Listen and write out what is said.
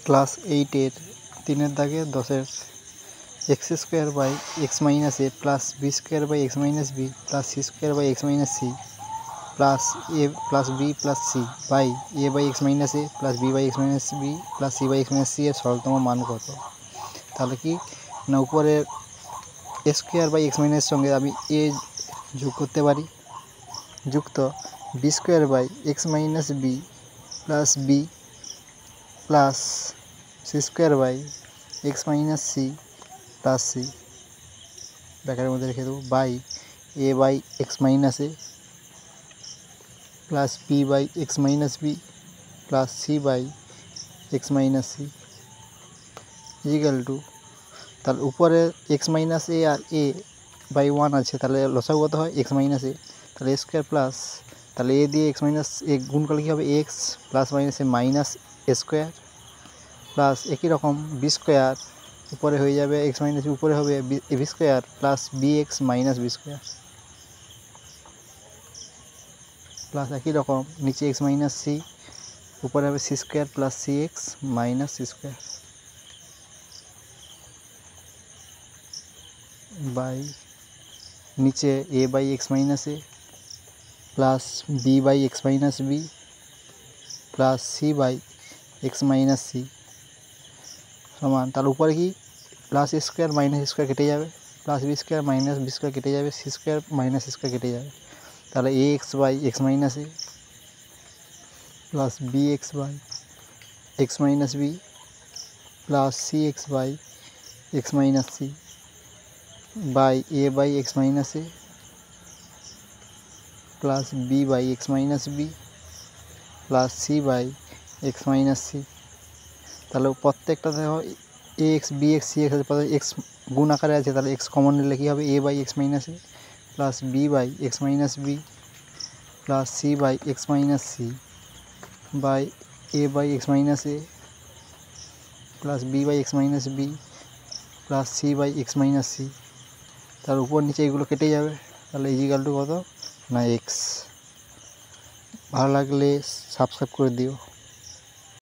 Class 8-এর 3-এর দাগে 10-এর x square by x minus A plus B square by x minus B plus c square by x minus c plus a plus b plus C by A by x minus A plus B by x minus B plus C by x minus c এর সরলতম মান কত? তাহলে কি না, উপরে এ square by x মাইনাসের সঙ্গে আমি এ যোগ করতে পারি, যুক্ত b square by x minus B plus b plus c square by x minus c plus c ব্র্যাকেটের মধ্যে রেখে দেবো by A by x minus A plus B by x minus B plus C by x minus c is equal to, তাহলে উপরে x minus a আর a by 1 আছে, তাহলে লসাগু কত হয় এক্স মাইনাস এ, তাহলে এ স্কোয়ার প্লাস, তাহলে এ দিয়ে এক্স মাইনাস এ গুণ করলে কী হবে এক্স প্লাস মাইনাস এ মাইনাস এ স্কোয়ার প্লাস একই রকম বি স্কোয়ার উপরে হয়ে যাবে এক্স মাইনাস উপরে হবে B square plus B X minus B square plus একই রকম নিচে এক্স মাইনাস সি উপরে হবে C square plus C X minus C square by নিচে A by x minus A plus B by x minus B plus C by x minus C সমান, তাহলে উপরে কি plus A square minus square কেটে যাবে, plus B square minus B square কেটে যাবে, C square minus C square কেটে যাবে, তাহলে A X by x minus A plus B X by x minus B plus C X by x minus C by A by x minus A plus B by x minus B plus C by x minus C. তাহলে প্রত্যেকটা দেখো A X B X C X আছে, X গুণ আকারে আছে, তাহলে X common নিলে কী হবে A by x minus A plus B by x minus B plus C by x minus C by A by x minus A plus B by x minus B plus C by x minus c. তার উপর নিচে এগুলো কেটে যাবে, তাহলে is equal two কত না x. ভালো লাগলে সাবস্ক্রাইব করে দিও।